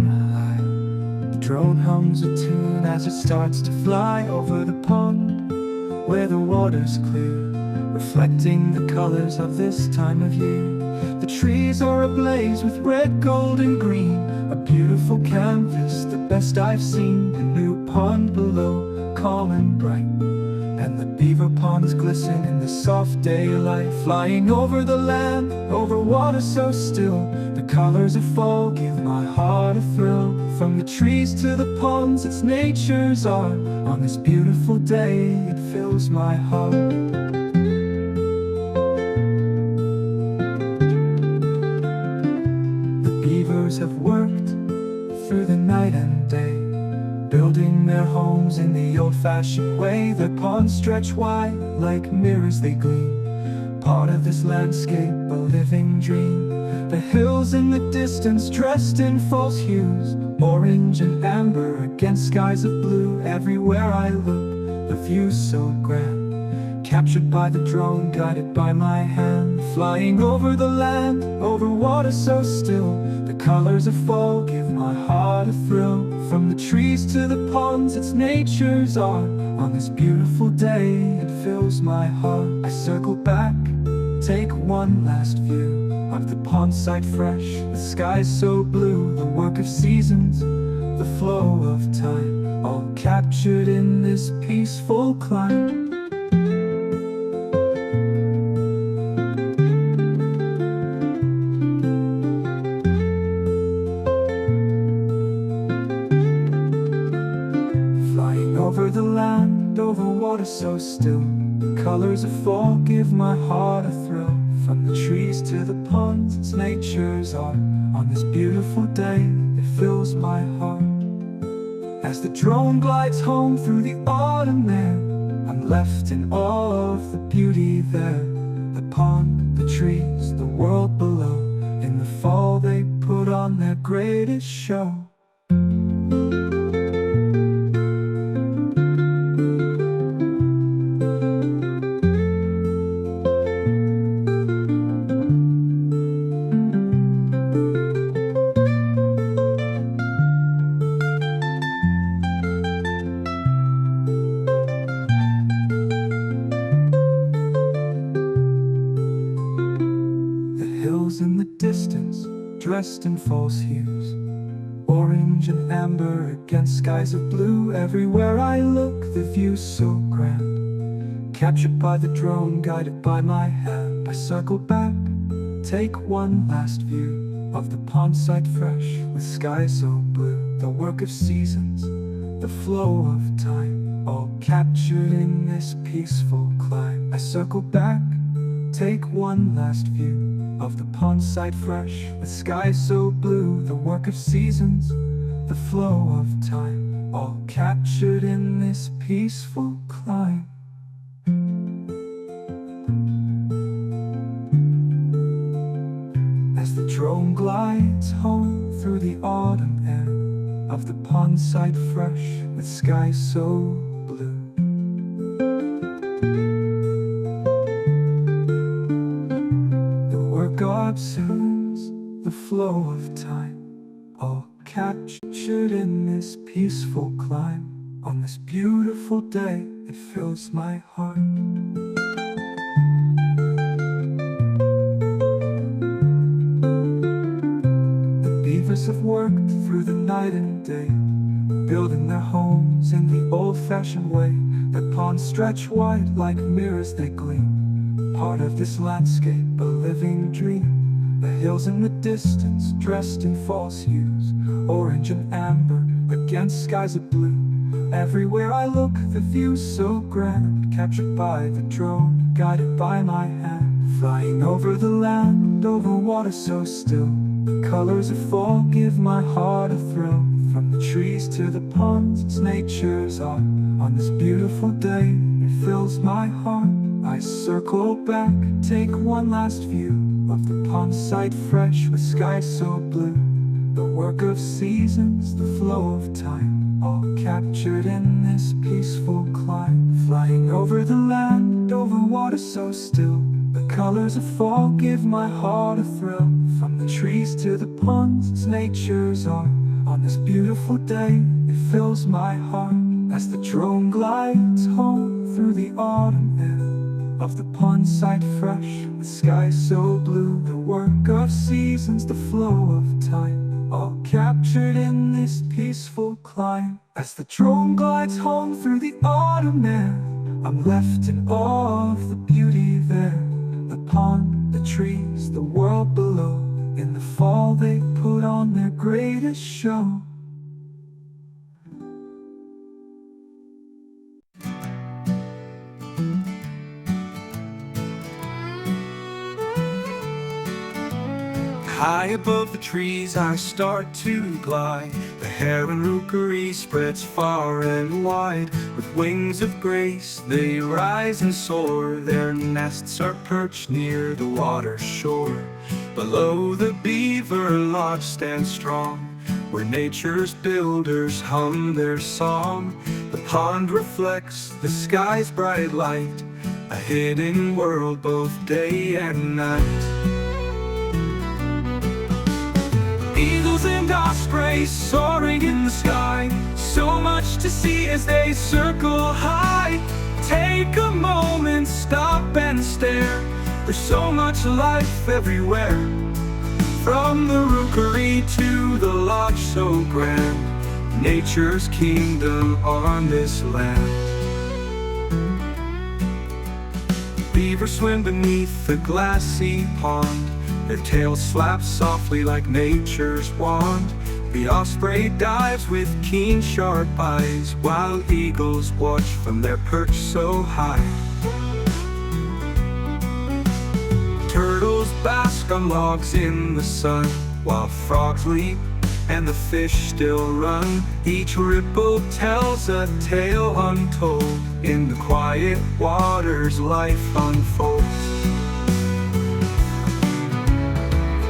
came alive. The drone hums a tune as it starts to fly over the pond, where the water's clear, reflecting the colors of this time of year. The trees are ablaze with red, gold, and green, a beautiful canvas, the best I've seen. The new pond below, calm and bright, and the beaver ponds glisten in the soft daylight. Flying over the land, over water so still, the colors of fall give my heart a thrill. From the trees to the ponds, it's nature's art. On this beautiful day, it fills my heart. Beavers have worked through the night and day, building their homes in the old-fashioned way. Their ponds stretch wide, like mirrors they gleam, part of this landscape, a living dream. The hills in the distance, dressed in false hues, orange and amber against skies of blue. Everywhere I look, the view's so grand, captured by the drone, guided by my hand. Flying over the land, over water so still, the colors of fall give my heart a thrill. From the trees to the ponds, it's nature's art. On this beautiful day, it fills my heart. I circle back, take one last view of the pond site fresh, the skies so blue. The work of seasons, the flow of time, all captured in this peaceful climb. Over the land, over water so still, the colors of fall give my heart a thrill. From the trees to the ponds, it's nature's art. On this beautiful day, it fills my heart. As the drone glides home through the autumn air, I'm left in awe of the beauty there. The pond, the trees, the world below, in the fall they put on their greatest show. Hills in the distance, dressed in false hues, orange and amber against skies of blue. Everywhere I look, the view's so grand, captured by the drone, guided by my hand. I circle back, take one last view of the pond site fresh, with skies so blue. The work of seasons, the flow of time, all captured in this peaceful climb. I circle back, take one last view of the pond site fresh, with skies so blue. The work of seasons, the flow of time, all captured in this peaceful climb. As the drone glides home through the autumn air, of the pond site fresh, with skies so blue. Observes the flow of time, all captured in this peaceful climb. On this beautiful day, it fills my heart. The beavers have worked through the night and day, building their homes in the old-fashioned way. Their ponds stretch wide, like mirrors they gleam, part of this landscape, a living dream. The hills in the distance, dressed in false hues, orange and amber against skies of blue. Everywhere I look, the view's so grand, captured by the drone, guided by my hand. Flying over the land, over water so still, the colors of fall give my heart a thrill. From the trees to the ponds, it's nature's art. On this beautiful day, it fills my heart. I circle back, take one last view of the pond site fresh, with skies so blue. The work of seasons, the flow of time, all captured in this peaceful climb. Flying over the land, over water so still, the colors of fall give my heart a thrill. From the trees to the ponds, it's nature's art. On this beautiful day, it fills my heart as the drone glides home through the autumn air. Of the pond side fresh, the sky so blue, the work of seasons, the flow of time, all captured in this peaceful climb. As the drone glides home through the autumn air, I'm left in awe of the beauty there. The pond, the trees, the world below. In the fall they put on their greatest show. High above the trees I start to glide. The heron rookery spreads far and wide. With wings of grace they rise and soar. Their nests are perched near the water's shore. Below the beaver lodge stands strong, where nature's builders hum their song. The pond reflects the sky's bright light, a hidden world both day and night. Eagles and ospreys soaring in the sky, so much to see as they circle high. Take a moment, stop and stare. There's so much life everywhere. From the rookery to the lodge so grand, nature's kingdom on this land. Beaver swim beneath the glassy pond, their tails slap softly like nature's wand. The osprey dives with keen sharp eyes, while eagles watch from their perch so high. Turtles bask on logs in the sun, while frogs leap and the fish still run. Each ripple tells a tale untold. In the quiet waters life unfolds.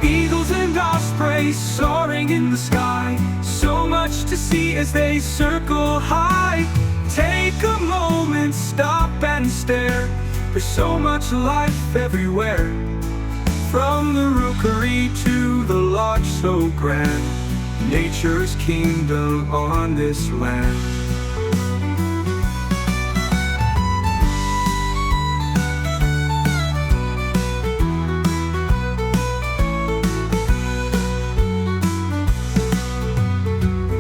Eagles and ospreys soaring in the sky, so much to see as they circle high. Take a moment, stop and stare. There's so much life everywhere. From the rookery to the lodge so grand, nature's kingdom on this land.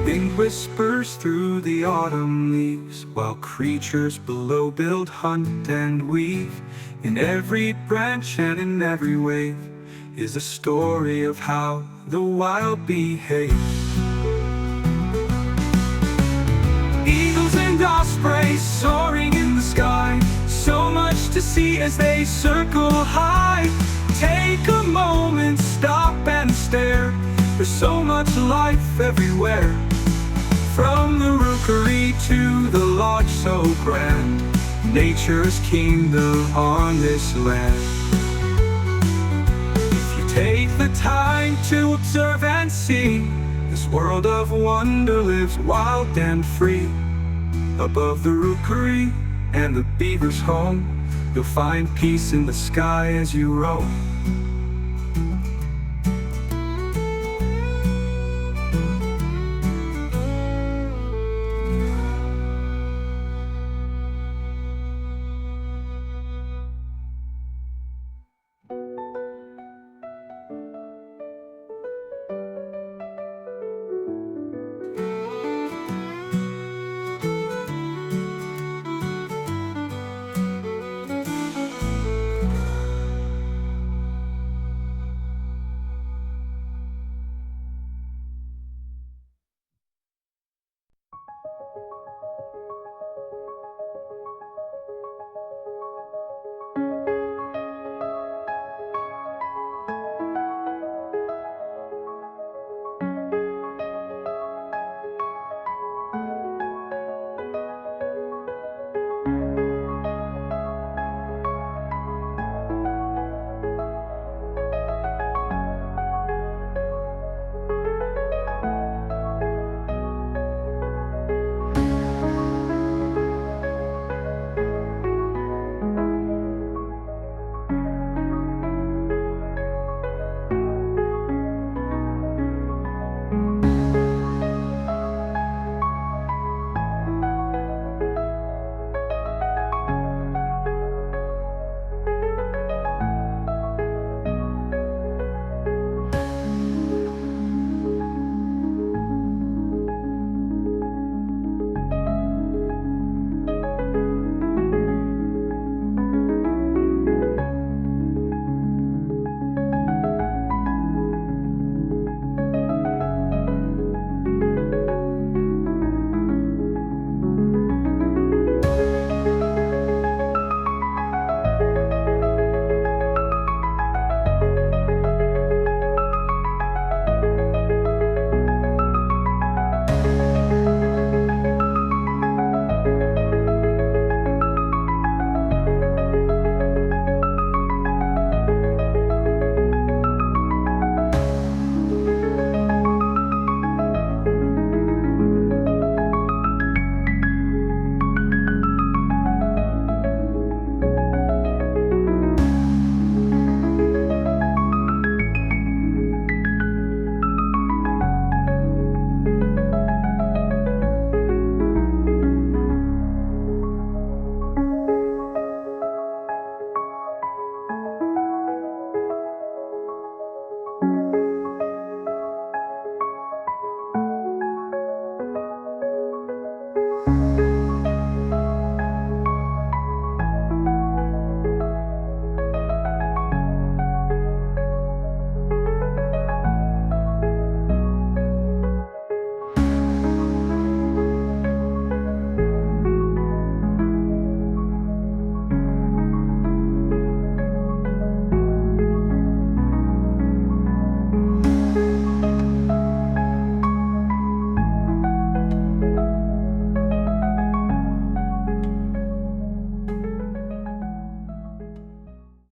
Wind whispers through the autumn leaves, while creatures below build, hunt and weave. In every branch and in every wave is a story of how the wild behave. Eagles and ospreys soaring in the sky, so much to see as they circle high. Take a moment, stop and stare. There's so much life everywhere. From the rookery to the lodge so grand, nature's kingdom on this land. If you take the time to observe and see, this world of wonder lives wild and free. Above the rookery and the beaver's home, you'll find peace in the sky as you roam.